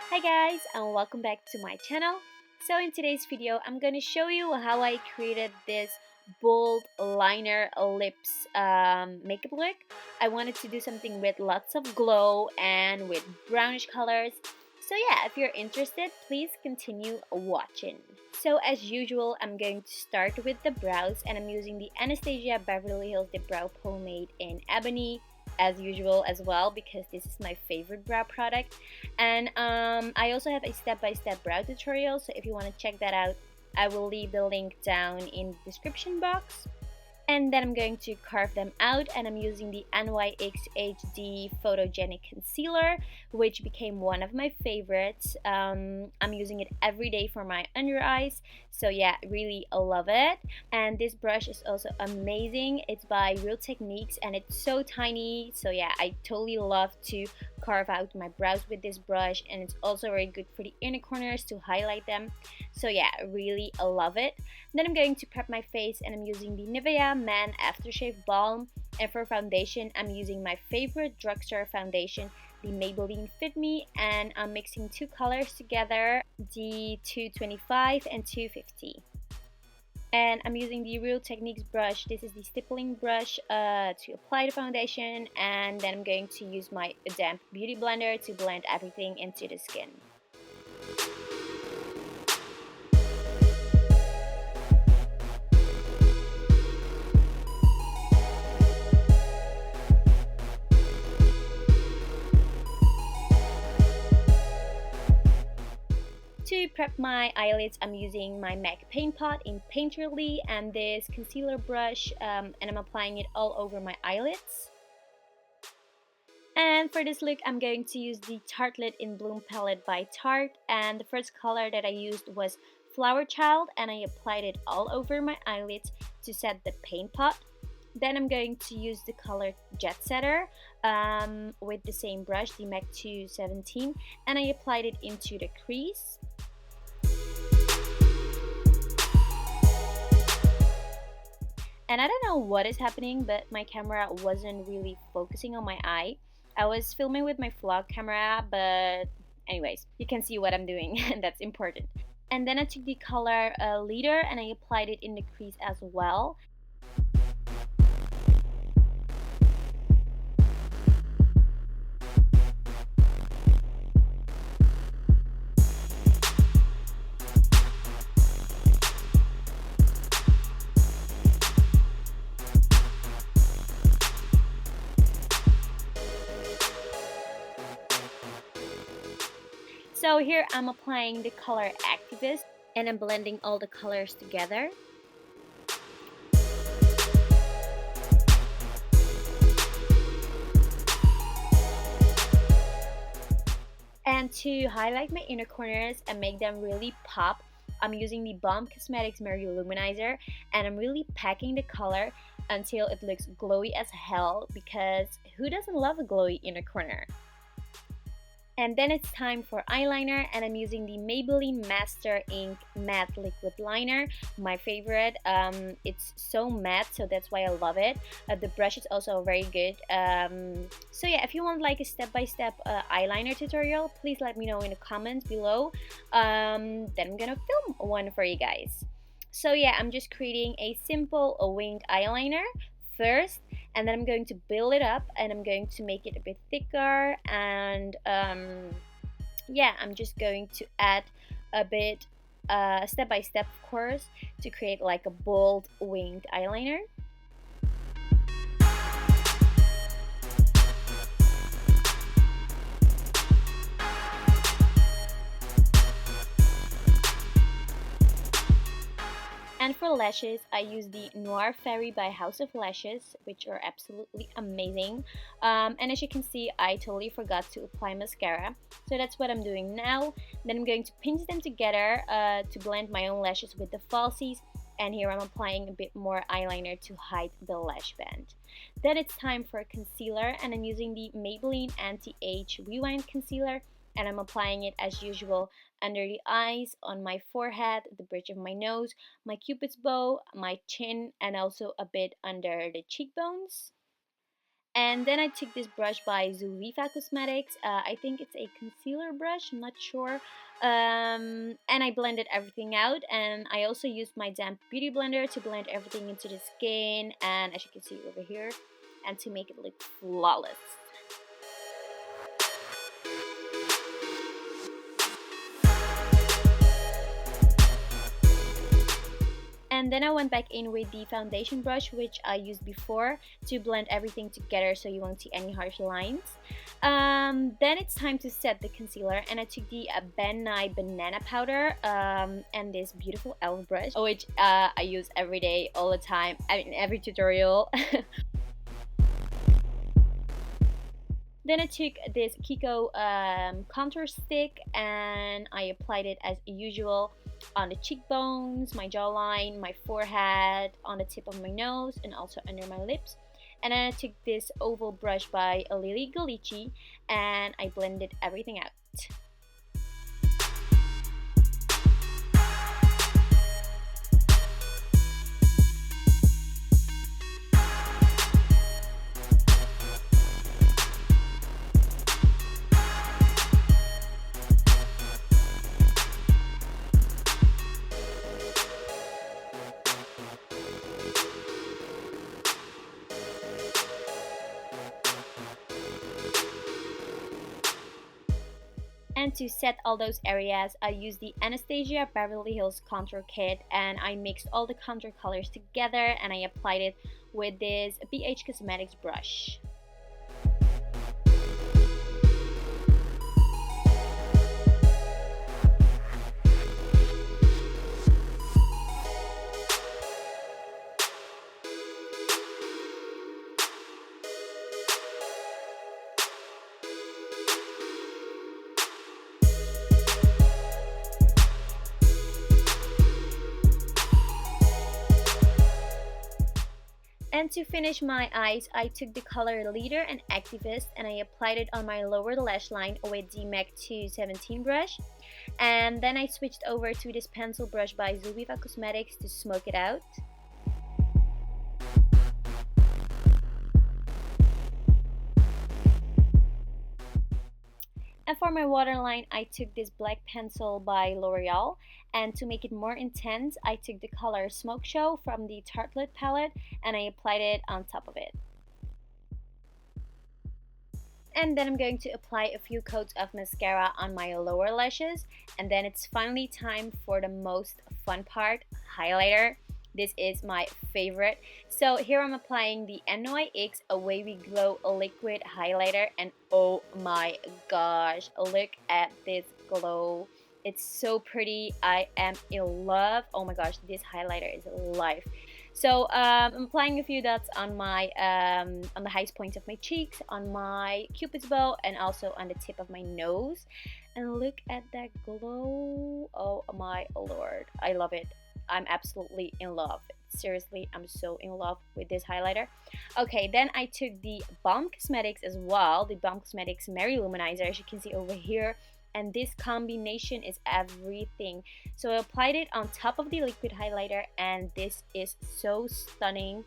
Hi guys, and welcome back to my channel. So in today's video I'm gonna show you how I created this bold liner lips makeup look. I wanted to do something with lots of glow and with brownish colors. So yeah, if you're interested, please continue watching. So as usual, I'm going to start with the brows, and I'm using the Anastasia Beverly Hills Dipbrow Pomade in Ebony as usual as well, because this is my favorite brow product. And I also have a step-by-step brow tutorial, so if you want to check that out, I will leave the link down in the description box. And then I'm going to carve them out, and I'm using the NYX HD Photogenic Concealer, which became one of my favorites. I'm using it every day for my under eyes, so yeah, really love it. And this brush is also amazing. It's by Real Techniques and it's so tiny, so yeah, I totally love to carve out my brows with this brush, and it's also very good for the inner corners to highlight them. So yeah, really love it. Then I'm going to prep my face, and I'm using the Nivea Man Aftershave Balm. And for foundation, I'm using my favorite drugstore foundation, the Maybelline Fit, and I'm mixing two colors together, the 225 and 250. And I'm using the Real Techniques brush. This is the stippling brush to apply the foundation, and then I'm going to use my damp beauty blender to blend everything into the skin. To prep my eyelids, I'm using my MAC paintpot in Painterly and this concealer brush, and I'm applying it all over my eyelids. And for this look, I'm going to use the Tartelette in Bloom palette by Tarte, and the first color that I used was Flower Child, and I applied it all over my eyelids to set the paint pot. Then I'm going to use the color Jet Setter with the same brush, the MAC 217, and I applied it into the crease. And I don't know what is happening, but my camera wasn't really focusing on my eye. I was filming with my vlog camera, but anyways, you can see what I'm doing, and that's important. And then I took the color Leader, and I applied it in the crease as well. So here I'm applying the color Activist, and I'm blending all the colors together. And to highlight my inner corners and make them really pop, I'm using the Balm Cosmetics Mary Lou-Manizer, and I'm really packing the color until it looks glowy as hell, because who doesn't love a glowy inner corner? And then it's time for eyeliner, and I'm using the Maybelline Master Ink Matte Liquid Liner, my favorite. It's so matte, so that's why I love it. The brush is also very good. So yeah, if you want like a step-by-step eyeliner tutorial, please let me know in the comments below. Then I'm gonna film one for you guys. So yeah, I'm just creating a simple winged eyeliner first, and then I'm going to build it up, and I'm going to make it a bit thicker, and yeah, I'm just going to add a bit step by step, of course, to create like a bold winged eyeliner. And for lashes, I use the Noir Fairy by House of Lashes, which are absolutely amazing. And as you can see, I totally forgot to apply mascara, so that's what I'm doing now. Then I'm going to pinch them together to blend my own lashes with the falsies. And here I'm applying a bit more eyeliner to hide the lash band. Then it's time for concealer, and I'm using the Maybelline Anti-Age Rewind Concealer, and I'm applying it as usual under the eyes, on my forehead, the bridge of my nose, my cupid's bow, my chin, and also a bit under the cheekbones. And then I took this brush by Zoviva Cosmetics. I think it's a concealer brush, I'm not sure. And I blended everything out, and I also used my damp beauty blender to blend everything into the skin, and as you can see over here, and to make it look flawless. And then I went back in with the foundation brush, which I used before, to blend everything together so you won't see any harsh lines. Then it's time to set the concealer, and I took the Nye Banana Powder and this beautiful e.l.f. brush, which I use every day, all the time, in every tutorial. Then I took this Kiko contour stick, and I applied it as usual on the cheekbones, my jawline, my forehead, on the tip of my nose, and also under my lips. And then I took this oval brush by Lily Galici, and I blended everything out. And to set all those areas, I used the Anastasia Beverly Hills Contour Kit, and I mixed all the contour colors together, and I applied it with this ABH Cosmetics brush. And to finish my eyes, I took the color Leader and Activist, and I applied it on my lower lash line with the MAC 217 brush. And then I switched over to this pencil brush by Zoviva Cosmetics to smoke it out. And for my waterline, I took this black pencil by L'Oreal, and to make it more intense, I took the color Smoke Show from the Tartelette palette, and I applied it on top of it. And then I'm going to apply a few coats of mascara on my lower lashes, and then it's finally time for the most fun part, highlighter. This is my favorite. So here I'm applying the NYX Wavy Glow Liquid Highlighter, and oh my gosh, look at this glow. It's so pretty. I am in love. Oh my gosh, this highlighter is life. So I'm applying a few dots on my on the highest points of my cheeks, on my cupid's bow, and also on the tip of my nose. And look at that glow. Oh my lord, I love it. I'm absolutely in love. Seriously, I'm so in love with this highlighter. Okay, then I took the Balm Cosmetics as well, the Balm Cosmetics Mary Lou-Manizer, as you can see over here. And this combination is everything. So I applied it on top of the liquid highlighter, and this is so stunning.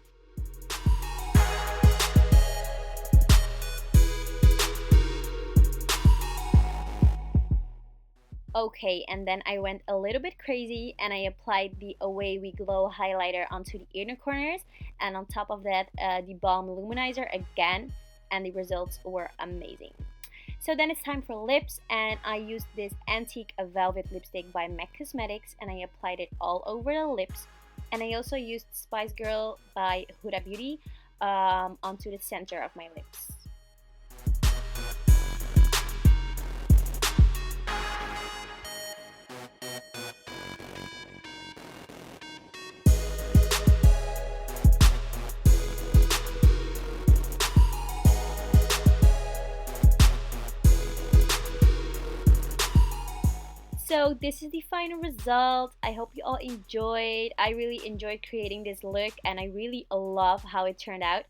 Okay, and then I went a little bit crazy, and I applied the Away We Glow highlighter onto the inner corners, and on top of that the Balm Lou-Manizer again, and the results were amazing. So then it's time for lips, and I used this Antiqiue Velvet lipstick by MAC Cosmetics, and I applied it all over the lips. And I also used Spice Girl by Huda Beauty onto the center of my lips. So this is the final result. I hope you all enjoyed. I really enjoyed creating this look, and I really love how it turned out.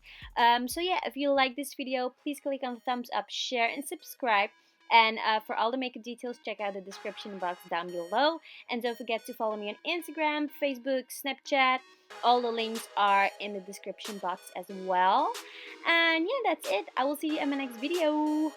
So yeah, if you like this video, please click on the thumbs up, share, and subscribe. And for all the makeup details, check out the description box down below. And don't forget to follow me on Instagram, Facebook, Snapchat. All the links are in the description box as well. And yeah, that's it. I will see you in my next video.